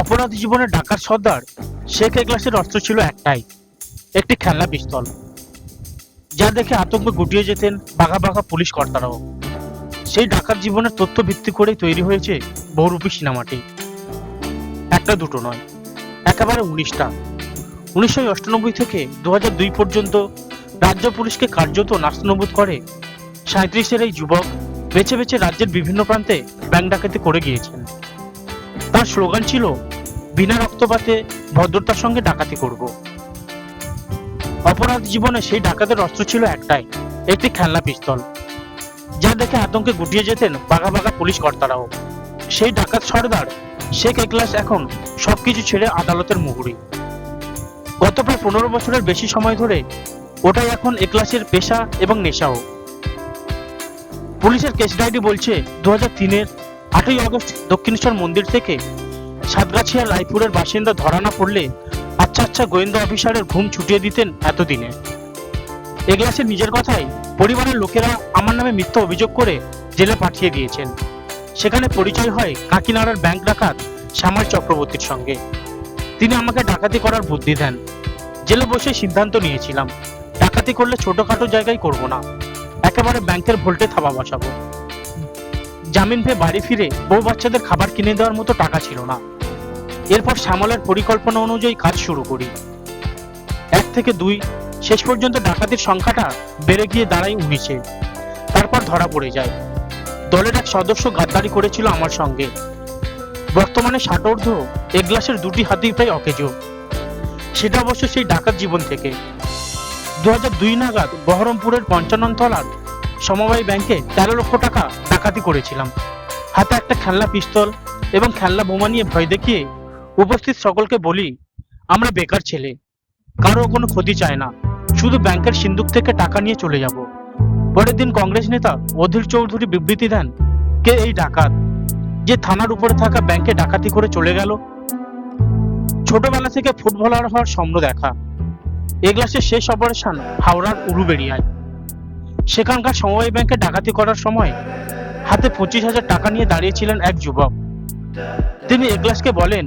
অপরাধ জীবনে ডাকাত সর্দার শেখ এগলাসের অস্ত্র ছিল একটাই, একটি খেলনা পিস্তল, যা দেখে আতঙ্কে গুটিয়ে যেতেন বাঘা বাঘা পুলিশ কর্তারাও। সেই ডাকাত জীবনের তথ্য ভিত্তি করেই তৈরি হয়েছে বহুরূপী সিনেমাটি। একটা দুটো নয়, একেবারে 19টা। 1998 থেকে 2002 পর্যন্ত রাজ্য পুলিশকে কার্যত নাস্তানাবুদ করে 37-এর এই যুবক বেছে বেছে রাজ্যের বিভিন্ন প্রান্তে ব্যাংক ডাকাতি করে গিয়েছেন। তার স্লোগান ছিল, বিনা রক্তপাতে ভদ্রতার সঙ্গে ডাকাতি করব। অপরাধ জীবনে সেই ডাকাতের অস্ত্র ছিল একটাই, একটি খেলনা পিস্তল, যা দেখে আতঙ্কে গুটিয়ে যেতেন বাঘা বাঘা পুলিশ কর্তারাও। সেই ডাকাত সর্দার শেখ এগলাস এখন সবকিছু ছেড়ে আদালতের মুহুরি। গত প্রায় 15 বছরের বেশি সময় ধরে ওটাই এখন এগলাসের পেশা এবং নেশাও। পুলিশের কেস ডায়েরি বলছে, 2003-এর 8ই আগস্ট দক্ষিণেশ্বর মন্দির থেকে সাতগাছিয়া রায়পুরের বাসিন্দা ধরা না পড়লে আচ্ছা গোয়েন্দা অফিসারের ঘুম ছুটিয়ে দিতেন এতদিনে। এগলাসের নিজের কথাই, পরিবারের লোকেরা আমার নামে মিথ্যা অভিযোগ করে জেলে পাঠিয়ে দিয়েছেন। সেখানে পরিচয় হয় কাকিনাড়ার ব্যাংক ডাকাত শ্যামল চক্রবর্তীর সঙ্গে। তিনি আমাকে ডাকাতি করার বুদ্ধি দেন। জেলে বসে সিদ্ধান্ত নিয়েছিলাম, ডাকাতি করলে ছোটখাটো জায়গায় করব না, একেবারে ব্যাংকের ভোল্টে থাবা বসাবো। জামিন পেয়ে বাড়ি ফিরে বউ বাচ্চাদের খাবার কিনে দেওয়ার মতো টাকা ছিল না। এরপর শ্যামলের পরিকল্পনা অনুযায়ী কাজ শুরু করি। 1 থেকে 2, শেষ পর্যন্ত ডাকাতির সংখ্যাটা বেড়ে গিয়ে দাঁড়ায় 19-এ। তারপর ধরা পড়ে যায়। দলের এক সদস্য গাদ্দারি করেছিল আমার সঙ্গে। বর্তমানে 60 ঊর্ধ্ব এগলাসের 2টি হাতই প্রায় অকেজো। সেটা অবশ্য সেই ডাকাত জীবন থেকে। 2002 নাগাদ বহরমপুরের 55 তলার সমবায় ব্যাংকে 13 লক্ষ টাকা ডাকাতি করেছিলাম। হাতে একটা খেলনা পিস্তল এবং খেলনা বোমা নিয়ে ভয় দেখিয়ে উপস্থিত সকলকে বলি, আমরা বেকার ছেলে, কারো কোনো ক্ষতি চায় না, শুধু ব্যাংকের সিন্দুক থেকে টাকা নিয়ে চলে যাব। পরের দিন কংগ্রেস নেতা অধীর চৌধুরী বিবৃতি দেন, কে এই ডাকাত যে থানার উপরে থাকা ব্যাংকে ডাকাতি করে চলে গেল? ছোটবেলা থেকে ফুটবলার হওয়ার স্বপ্ন দেখা। এগলাসের শেষ অপারেশন হাওড়ার উলুবেড়িয়ায়। সেখানকার সমবায় ব্যাংকে ডাকাতি করার সময় হাতে 25,000 টাকা নিয়ে দাঁড়িয়েছিলেন এক যুবক। তিনি এগলাসকে বলেন,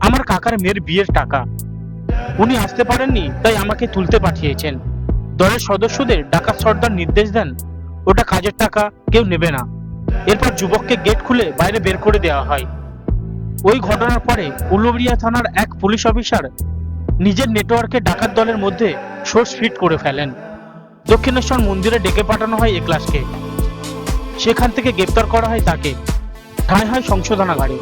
আমার কাকার মেয়ের বিয়ের টাকা, উনি আসতে পারেননি তাই আমাকে তুলতে পাঠিয়েছেন। দলের সদস্যদের ডাকাত সর্দার নির্দেশ দেন, ওটা কাজের টাকা, কেউ নেবে না। এরপর যুবককে গেট খুলে বাইরে বের করে দেওয়া হয়। ওই ঘটনার পরে উলুবেড়িয়া থানার এক পুলিশ অফিসার নিজের নেটওয়ার্কে ডাকাত দলের মধ্যে সোর্স ফিট করে ফেলেন। দক্ষিণেশ্বর মন্দিরে ডেকে পাঠানো হয় এগলাসকে। সেখান থেকে গ্রেপ্তার করা হয় তাকে, ঠাঁই হয় সংশোধনাগারে।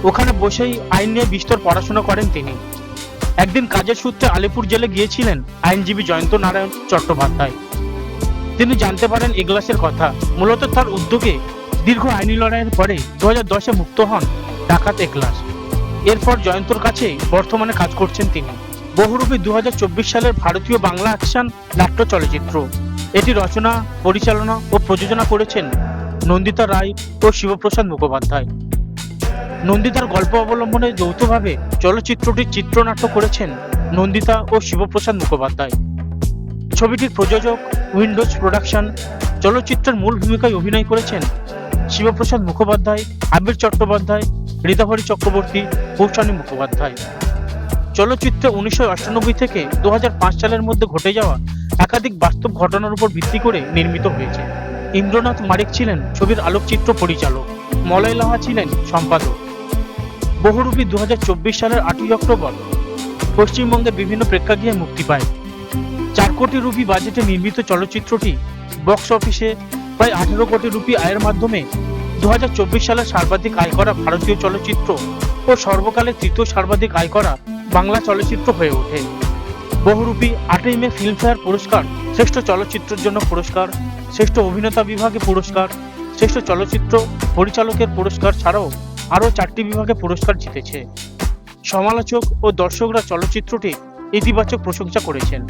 ওখানে বসেই আইন নিয়ে বিস্তর পড়াশোনা করেন তিনি। একদিন কাজের সূত্রে আলিপুর জেলে গিয়েছিলেন আইনজীবী জয়ন্ত নারায়ণ চট্টোপাধ্যায়। তিনি জানতে পারেন এগলাসের কথা। মূলত তার উদ্যোগে দীর্ঘ আইনি লড়াইয়ের পরে 2010-এ মুক্ত হন ডাকাত এগলাস। এরপর জয়ন্তর কাছে বর্তমানে কাজ করছেন তিনি। বহুরূপী 2024 সালের ভারতীয় বাংলা অ্যাকশন নাট্য চলচ্চিত্র। এটি রচনা, পরিচালনা ও প্রযোজনা করেছেন নন্দিতা রায় ও শিবপ্রসাদ মুখোপাধ্যায়। নন্দিতার গল্প অবলম্বনে যৌথভাবে চলচ্চিত্রটির চিত্রনাট্য করেছেন নন্দিতা ও শিবপ্রসাদ মুখোপাধ্যায়। ছবিটির প্রযোজক উইন্ডোজ প্রোডাকশন। চলচ্চিত্রের মূল ভূমিকায় অভিনয় করেছেন শিবপ্রসাদ মুখোপাধ্যায়, আবির চট্টোপাধ্যায়, ঋতাভরী চক্রবর্তী, কৌশানী মুখোপাধ্যায়। চলচ্চিত্রে 1998 থেকে 2005 সালের মধ্যে ঘটে যাওয়া একাধিক বাস্তব ঘটনার উপর ভিত্তি করে নির্মিত হয়েছে। ইন্দ্রনাথ মারিক ছিলেন ছবির আলোকচিত্র পরিচালক, মলয় লাহা ছিলেন সম্পাদক। বহুরূপী 2024 সালের 8ই অক্টোবর পশ্চিমবঙ্গের বিভিন্ন প্রেক্ষাগৃহে মুক্তি পায়। 4 কোটি রুপি বাজেটে নির্মিত চলচ্চিত্রটি বক্স অফিসে প্রায় 18 কোটি রুপি আয়ের মাধ্যমে 2024 সালে সর্বাধিক আয় করা ভারতীয় চলচ্চিত্র ও সর্বকালের 3য় সর্বাধিক আয় করা বাংলা চলচ্চিত্র হয়ে ওঠে। বহুরূপী 8ই মে ফিল্মফেয়ার পুরস্কার, শ্রেষ্ঠ চলচ্চিত্রের জন্য পুরস্কার, শ্রেষ্ঠ অভিনেতা বিভাগে পুরস্কার, শ্রেষ্ঠ চলচ্চিত্র পরিচালকের পুরস্কার ছাড়াও আরও 4টি বিভাগে পুরস্কার জিতেছে। সমালোচক ও দর্শকরা চলচ্চিত্রটি ইতিবাচক প্রশংসা করেছেন।